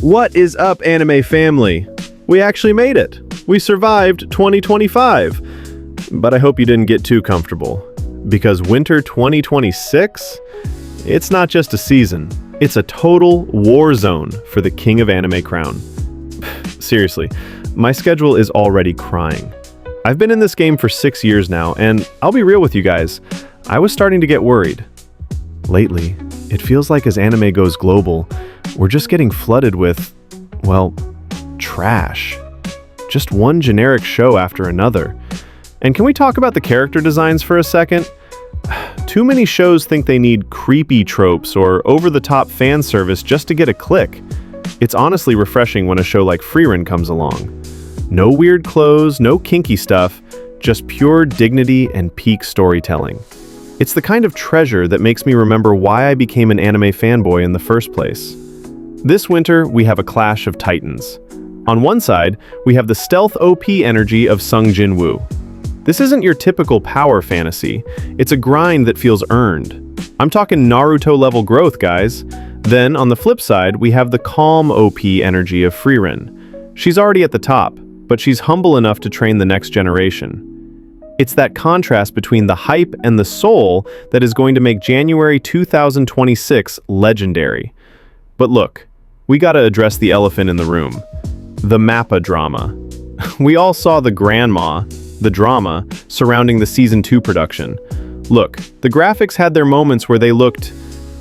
What is up, anime family? We actually made it. We survived 2025. But I hope you didn't get too comfortable. Because winter 2026? It's not just a season. It's a total war zone for the king of anime crown. Seriously, my schedule is already crying. I've been in this game for 6 years now, and I'll be real with you guys, I was starting to get worried. Lately, it feels like as anime goes global, we're just getting flooded with, well, trash. Just one generic show after another. And can we talk about the character designs for a second? Too many shows think they need creepy tropes or over-the-top fan service just to get a click. It's honestly refreshing when a show like Frieren comes along. No weird clothes, no kinky stuff, just pure dignity and peak storytelling. It's the kind of treasure that makes me remember why I became an anime fanboy in the first place. This winter, we have a clash of titans. On one side, we have the stealth OP energy of Sung Jin-woo. This isn't your typical power fantasy. It's a grind that feels earned. I'm talking Naruto-level growth, guys. Then, on the flip side, we have the calm OP energy of Frieren. She's already at the top, but she's humble enough to train the next generation. It's that contrast between the hype and the soul that is going to make January 2026 legendary. But look, we gotta address the elephant in the room. The Mappa drama. We all saw the the drama, surrounding the Season 2 production. Look, the graphics had their moments where they looked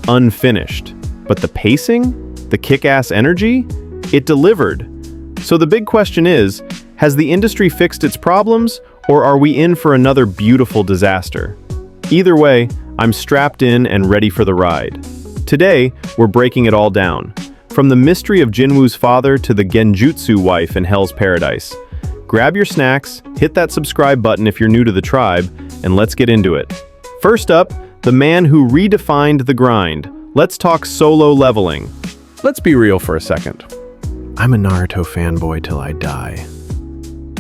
unfinished. But the pacing? The kick-ass energy? It delivered. So the big question is, has the industry fixed its problems, or are we in for another beautiful disaster? Either way, I'm strapped in and ready for the ride. Today, we're breaking it all down. From the mystery of Jinwoo's father to the Genjutsu wife in Hell's Paradise. Grab your snacks, hit that subscribe button if you're new to the tribe, and let's get into it. First up, the man who redefined the grind. Let's talk solo leveling. Let's be real for a second. I'm a Naruto fanboy till I die.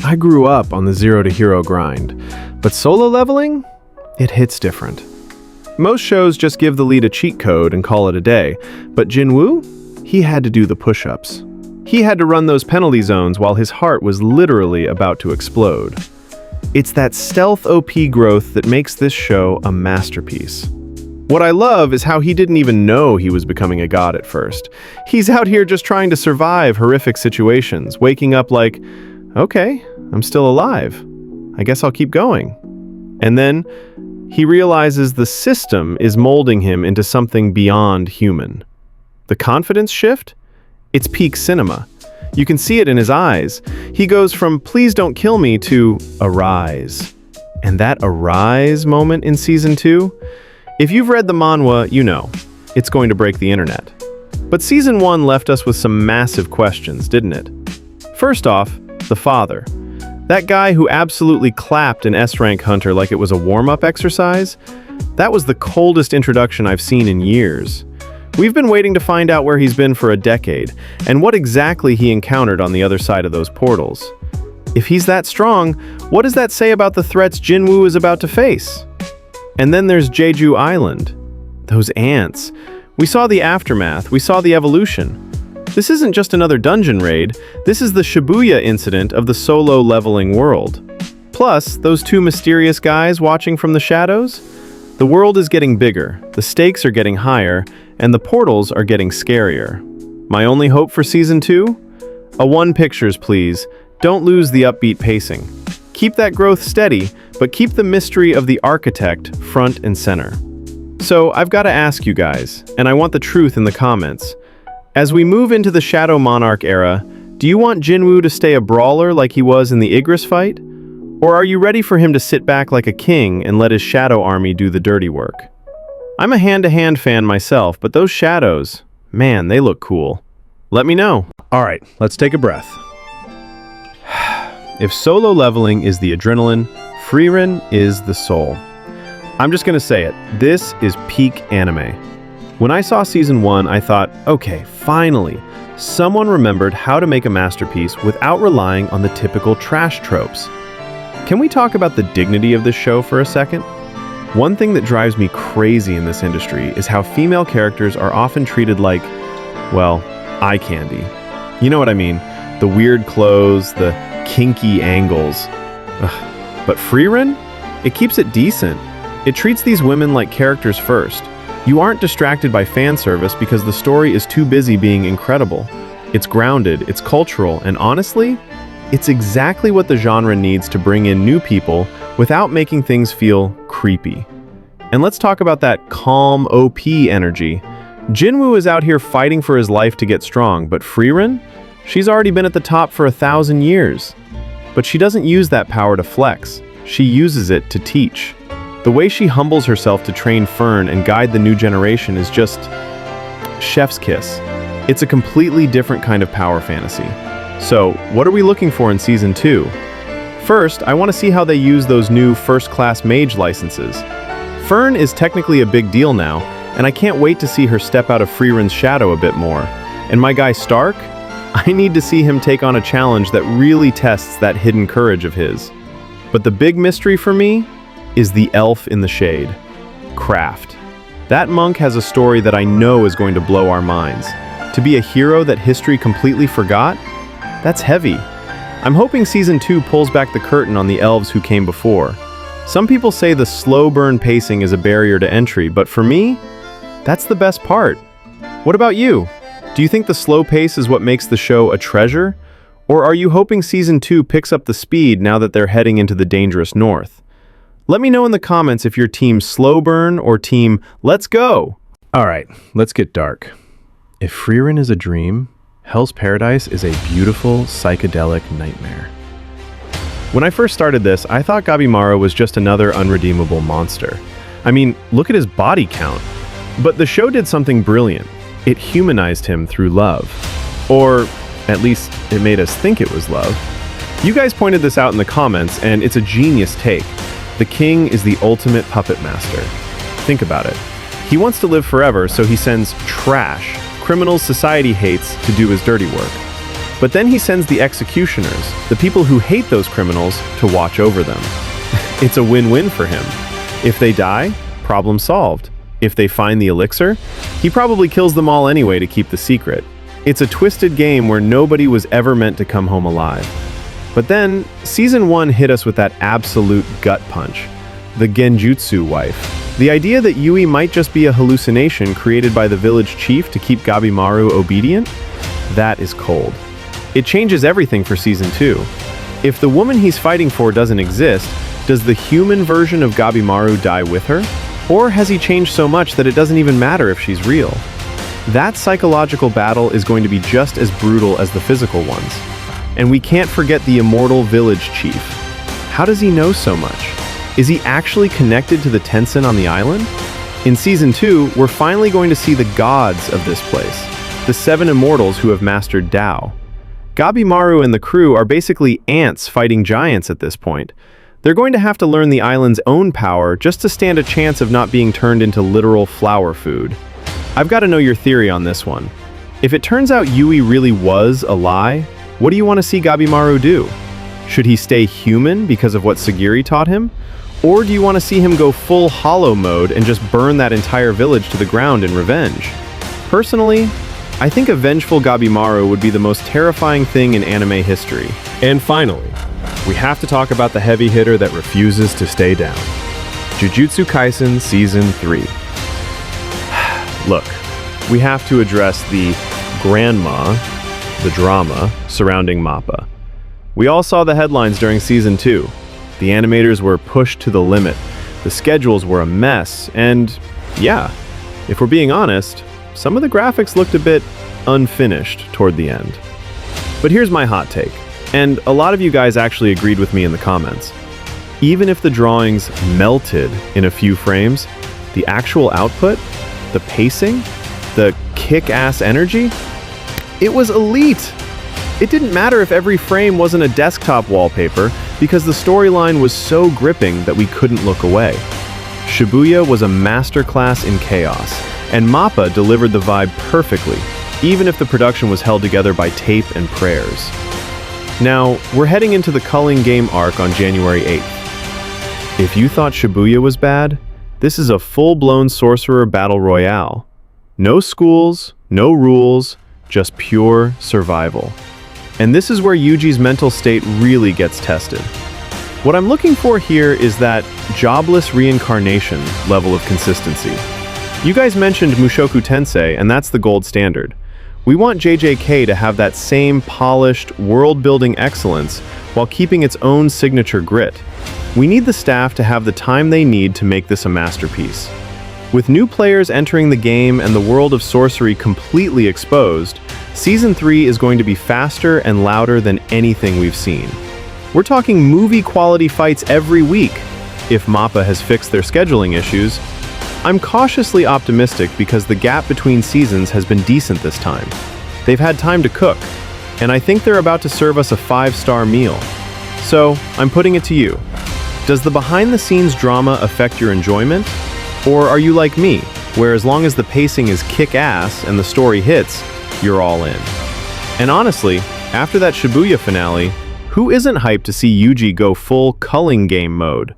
I grew up on the zero to hero grind, but solo leveling? It hits different. Most shows just give the lead a cheat code and call it a day, but Jinwoo? He had to do the push-ups. He had to run those penalty zones while his heart was literally about to explode. It's that stealth OP growth that makes this show a masterpiece. What I love is how he didn't even know he was becoming a god at first. He's out here just trying to survive horrific situations, waking up like, okay, I'm still alive. I guess I'll keep going. And then he realizes the system is molding him into something beyond human. The confidence shift? It's peak cinema. You can see it in his eyes. He goes from please don't kill me to arise. And that arise moment in Season 2? If you've read the manhwa, you know, it's going to break the internet. But Season 1 left us with some massive questions, didn't it? First off, the father. That guy who absolutely clapped an S-rank hunter like it was a warm-up exercise? That was the coldest introduction I've seen in years. We've been waiting to find out where he's been for a decade, and what exactly he encountered on the other side of those portals. If he's that strong, what does that say about the threats Jinwoo is about to face? And then there's Jeju Island. Those ants. We saw the aftermath, we saw the evolution. This isn't just another dungeon raid, this is the Shibuya incident of the solo leveling world. Plus, those two mysterious guys watching from the shadows? The world is getting bigger, the stakes are getting higher, and the portals are getting scarier. My only hope for Season 2? A 1 pictures, please. Don't lose the upbeat pacing. Keep that growth steady, but keep the mystery of the architect front and center. So, I've got to ask you guys, and I want the truth in the comments. As we move into the Shadow Monarch era, do you want Jinwoo to stay a brawler like he was in the Igris fight? Or are you ready for him to sit back like a king and let his shadow army do the dirty work? I'm a hand-to-hand fan myself, but those shadows, man, they look cool. Let me know. All right, let's take a breath. If solo leveling is the adrenaline, Frieren is the soul. I'm just gonna say it, this is peak anime. When I saw Season 1, I thought, okay, finally, someone remembered how to make a masterpiece without relying on the typical trash tropes. Can we talk about the dignity of this show for a second? One thing that drives me crazy in this industry is how female characters are often treated like, well, eye candy. You know what I mean? The weird clothes, the kinky angles. Ugh. But Frieren? It keeps it decent. It treats these women like characters first. You aren't distracted by fan service because the story is too busy being incredible. It's grounded, it's cultural, and honestly, it's exactly what the genre needs to bring in new people without making things feel creepy. And let's talk about that calm OP energy. Jinwoo is out here fighting for his life to get strong, but Frieren? She's already been at the top for 1,000 years. But she doesn't use that power to flex. She uses it to teach. The way she humbles herself to train Fern and guide the new generation is just chef's kiss. It's a completely different kind of power fantasy. So, what are we looking for in Season 2? First, I want to see how they use those new first-class mage licenses. Fern is technically a big deal now, and I can't wait to see her step out of Frieren's shadow a bit more. And my guy Stark? I need to see him take on a challenge that really tests that hidden courage of his. But the big mystery for me is the elf in the shade, Kraft. That monk has a story that I know is going to blow our minds. To be a hero that history completely forgot? That's heavy. I'm hoping Season 2 pulls back the curtain on the elves who came before. Some people say the slow burn pacing is a barrier to entry, but for me, that's the best part. What about you? Do you think the slow pace is what makes the show a treasure? Or are you hoping Season 2 picks up the speed now that they're heading into the dangerous north? Let me know in the comments if you're team slow burn or team let's go. Alright, let's get dark. If Frieren is a dream, Hell's Paradise is a beautiful psychedelic nightmare. When I first started this, I thought Gabimaru was just another unredeemable monster. I mean, look at his body count. But the show did something brilliant. It humanized him through love. Or, at least, it made us think it was love. You guys pointed this out in the comments, and it's a genius take. The king is the ultimate puppet master. Think about it. He wants to live forever, so he sends trash, criminals society hates, to do his dirty work. But then he sends the executioners, the people who hate those criminals, to watch over them. It's a win-win for him. If they die, problem solved. If they find the elixir, he probably kills them all anyway to keep the secret. It's a twisted game where nobody was ever meant to come home alive. But then, Season 1 hit us with that absolute gut punch. The Genjutsu wife. The idea that Yui might just be a hallucination created by the village chief to keep Gabimaru obedient? That is cold. It changes everything for Season 2. If the woman he's fighting for doesn't exist, does the human version of Gabimaru die with her? Or has he changed so much that it doesn't even matter if she's real? That psychological battle is going to be just as brutal as the physical ones. And we can't forget the immortal village chief. How does he know so much? Is he actually connected to the Tensen on the island? In Season 2, we're finally going to see the gods of this place, the 7 immortals who have mastered Tao. Gabimaru and the crew are basically ants fighting giants at this point. They're going to have to learn the island's own power just to stand a chance of not being turned into literal flower food. I've got to know your theory on this one. If it turns out Yui really was a lie, what do you want to see Gabimaru do? Should he stay human because of what Sagiri taught him? Or do you want to see him go full hollow mode and just burn that entire village to the ground in revenge? Personally, I think a vengeful Gabimaru would be the most terrifying thing in anime history. And finally, we have to talk about the heavy hitter that refuses to stay down. Jujutsu Kaisen Season 3. Look, we have to address the grandma, the drama, surrounding MAPPA. We all saw the headlines during Season 2. The animators were pushed to the limit, the schedules were a mess, and yeah, if we're being honest, some of the graphics looked a bit unfinished toward the end. But here's my hot take, and a lot of you guys actually agreed with me in the comments. Even if the drawings melted in a few frames, the actual output, the pacing, the kick-ass energy, it was elite. It didn't matter if every frame wasn't a desktop wallpaper because the storyline was so gripping that we couldn't look away. Shibuya was a masterclass in chaos, and MAPPA delivered the vibe perfectly, even if the production was held together by tape and prayers. Now, we're heading into the Culling game arc on January 8th. If you thought Shibuya was bad, this is a full-blown sorcerer battle royale. No schools, no rules, just pure survival. And this is where Yuji's mental state really gets tested. What I'm looking for here is that jobless reincarnation level of consistency. You guys mentioned Mushoku Tensei, and that's the gold standard. We want JJK to have that same polished, world-building excellence while keeping its own signature grit. We need the staff to have the time they need to make this a masterpiece. With new players entering the game and the world of sorcery completely exposed, Season 3 is going to be faster and louder than anything we've seen. We're talking movie-quality fights every week. If MAPPA has fixed their scheduling issues, I'm cautiously optimistic because the gap between seasons has been decent this time. They've had time to cook, and I think they're about to serve us a 5-star meal. So, I'm putting it to you. Does the behind-the-scenes drama affect your enjoyment? Or are you like me, where as long as the pacing is kick-ass and the story hits, you're all in? And honestly, after that Shibuya finale, who isn't hyped to see Yuji go full Culling game mode?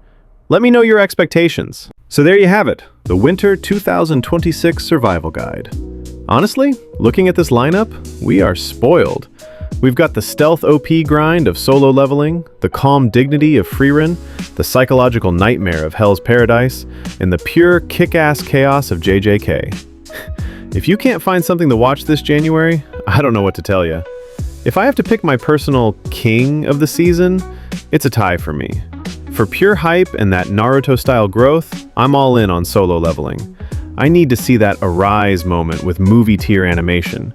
Let me know your expectations. So there you have it, the Winter 2026 Survival Guide. Honestly, looking at this lineup, we are spoiled. We've got the stealth OP grind of solo leveling, the calm dignity of Frieren, the psychological nightmare of Hell's Paradise, and the pure kick-ass chaos of JJK. If you can't find something to watch this January, I don't know what to tell you. If I have to pick my personal king of the season, it's a tie for me. For pure hype and that Naruto-style growth, I'm all in on solo leveling. I need to see that arise moment with movie-tier animation.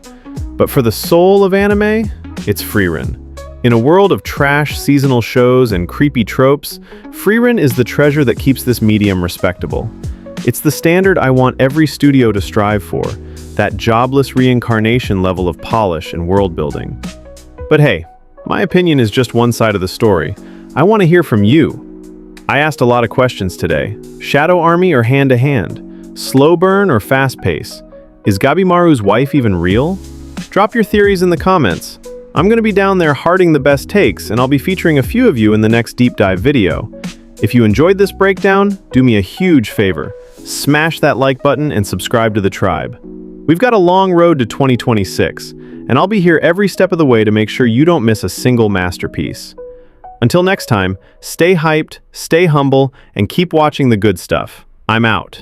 But for the soul of anime, it's Frieren. In a world of trash seasonal shows and creepy tropes, Frieren is the treasure that keeps this medium respectable. It's the standard I want every studio to strive for, that jobless reincarnation level of polish and world building. But hey, my opinion is just one side of the story. I want to hear from you. I asked a lot of questions today. Shadow Army or hand-to-hand? Slow burn or fast pace? Is Gabimaru's wife even real? Drop your theories in the comments. I'm going to be down there hearting the best takes, and I'll be featuring a few of you in the next deep dive video. If you enjoyed this breakdown, do me a huge favor. Smash that like button and subscribe to the tribe. We've got a long road to 2026, and I'll be here every step of the way to make sure you don't miss a single masterpiece. Until next time, stay hyped, stay humble, and keep watching the good stuff. I'm out.